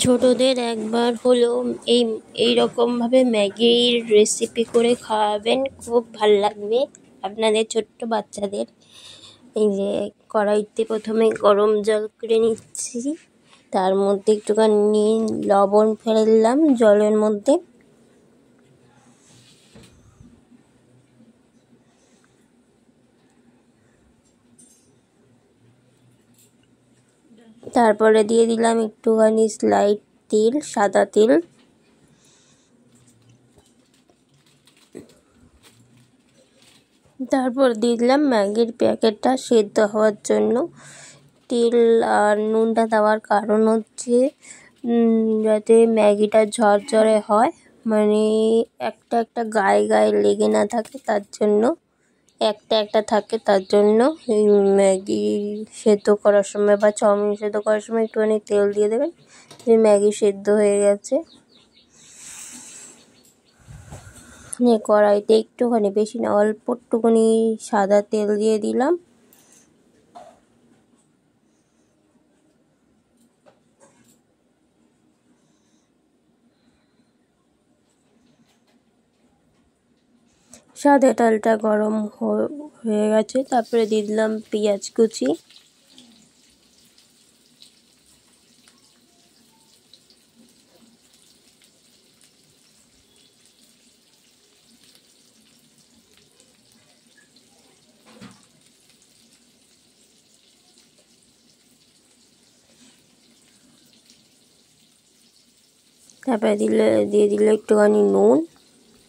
ছোটদের একবার হলেও এই রকমভাবে ম্যাগির রেসিপি করে খাওয়াবেন, খুব ভাল লাগবে আপনাদের ছোট্ট বাচ্চাদের। এই যে কড়াইতে প্রথমে গরম জল করে নিচ্ছি, তার মধ্যে একটুখানি লবণ ফেললাম জলের মধ্যে। তারপরে দিয়ে দিলাম একটুখানি স্লাইড তেল, সাদা তেল। তারপর দিয়ে দিলাম ম্যাগির প্যাকেটটা সেদ্ধ হওয়ার জন্য। তেল আর নুনটা দেওয়ার কারণ হচ্ছে যাতে ম্যাগিটা ঝরঝরে হয়, মানে একটা একটা গায়ে গায়ে লেগে না থাকে, তার জন্য একটা থাকে। তার জন্য এই ম্যাগি সেদ্ধ করার সময় বা চাউমিন সেদ্ধ করার সময় একটুখানি তেল দিয়ে দেবেন। ম্যাগি সেদ্ধ হয়ে গেছে। কড়াইতে একটুখানি, বেশি না, অল্প একটুখানি সাদা তেল দিয়ে দিলাম। সাদা তেলটা গরম হয়ে গেছে। তারপরে দিয়ে দিলাম পেঁয়াজ কুচি। তারপরে দিয়ে দিলে একটুখানি নুন,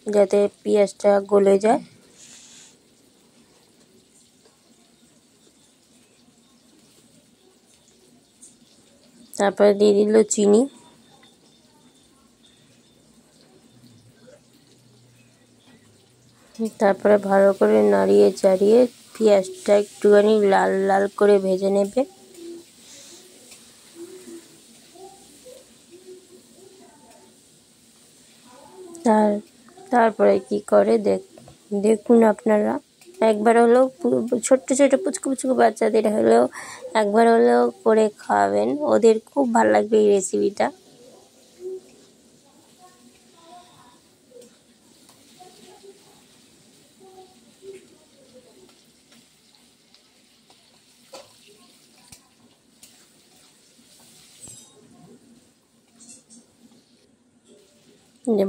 যাতে পেঁয়াজটা গলে যায়। তারপরে দিয়ে দিল চিনি। তারপরে ভালো করে নাড়িয়ে চাড়িয়ে পেঁয়াজটা একটুখানি লাল লাল করে ভেজে নেবে। তারপরে কি করে দেখুন আপনারা, একবার হলেও ছোট্ট ছোট পুচকু পুচকু বাচ্চাদের হলেও একবার হলেও করে খাওয়াবেন, ওদের খুব ভালো লাগবে এই রেসিপিটা।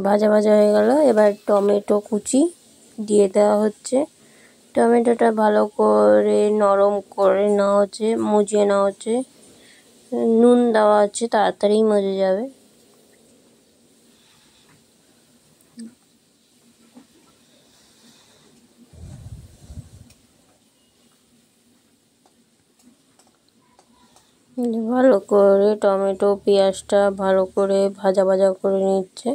ভাজা ভাজা হয়ে গেল। এবার টমেটো কুচি দিয়ে দেওয়া হচ্ছে। টমেটোটা ভালো করে নরম করে নেওয়া হচ্ছে, মুজিয়ে নেওয়া হচ্ছে। নুন দেওয়া হচ্ছে, তাড়াতাড়ি মজে যাবে। ভালো করে টমেটো পেঁয়াজটা ভালো করে ভাজা ভাজা করে নিচ্ছে।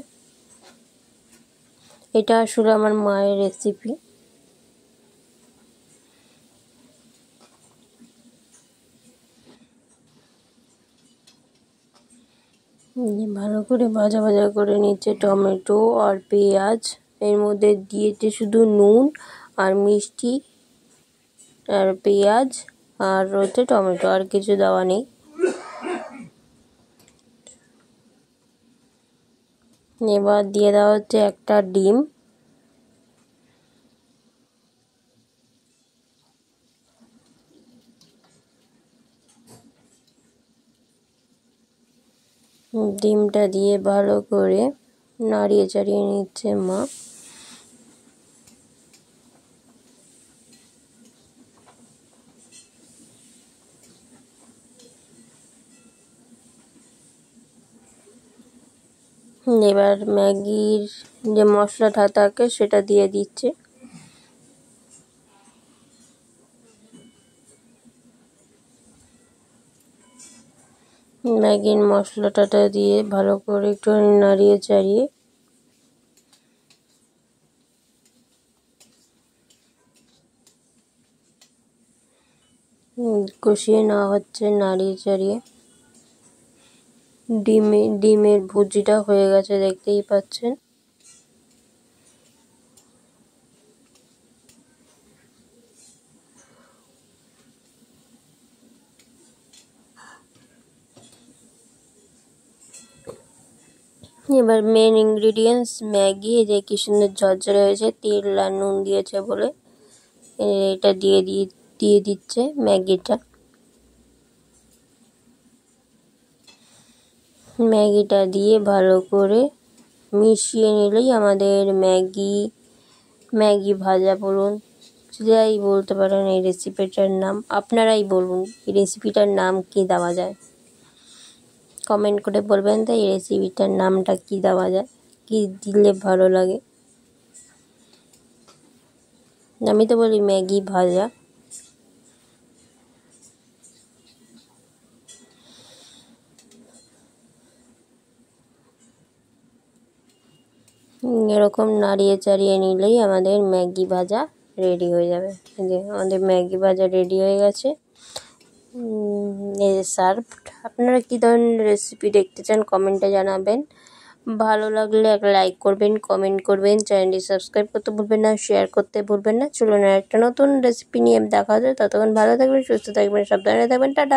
এটা আসলে আমার মায়ের রেসিপি। ভালো করে ভাজা ভাজা করে নিচ্ছে টমেটো আর পেঁয়াজ। এর মধ্যে দিয়েছে শুধু নুন আর মিষ্টি আর পেঁয়াজ আর রয়েছে টমেটো, আর কিছু দেওয়া নেই। এবার দিয়ে দেওয়া হচ্ছে একটা ডিম। ডিমটা দিয়ে ভালো করে নাড়িয়ে চাড়িয়ে নিচ্ছে মা। এবার ম্যাগির যে মশলাটা থাকে সেটা দিয়ে দিচ্ছে। ম্যাগির মশলাটা দিয়ে ভালো করে একটু নাড়িয়ে চাড়িয়ে কষিয়ে নেওয়া হচ্ছে, নাড়িয়ে চাড়িয়ে। ডিমের ভুজিটা হয়ে গেছে, দেখতেই পাচ্ছেন। এবার মেন ইনগ্রিডিয়েন্টস ম্যাগি, এই যে কি সুন্দর ঝরঝরে হয়েছে, তেল আর নুন দিয়েছে বলে এটা দিয়ে দিচ্ছে ম্যাগিটা। ম্যাগিটা দিয়ে ভালো করে মিশিয়ে নিলেই আমাদের ম্যাগি ভাজা বলুন, যাই বলতে পারেন এই রেসিপিটার নাম। আপনারাই বলুন এই রেসিপিটার নাম কি দেওয়া যায়, কমেন্ট করে বলবেন তো এই রেসিপিটার নামটা কি দেওয়া যায়, কি দিলে ভালো লাগে। আমি তো বলি ম্যাগি ভাজা। এরকম নাড়িয়ে চাড়িয়ে নিলেই আমাদের ম্যাগি ভাজা রেডি হয়ে যাবে। এই যে আমাদের ম্যাগি ভাজা রেডি হয়ে গেছে, এই যে সার্ভড। আপনারা কী ধরনের রেসিপি দেখতে চান কমেন্টে জানাবেন। ভালো লাগলে একটা লাইক করবেন, কমেন্ট করবেন, চ্যানেলটি সাবস্ক্রাইব করতে ভুলবেন না, শেয়ার করতে ভুলবেন না। চলুন একটা নতুন রেসিপি নিয়ে দেখা যায়, ততক্ষণ ভালো থাকবেন, সুস্থ থাকবেন, সাবধানে থাকবেন, টাটা।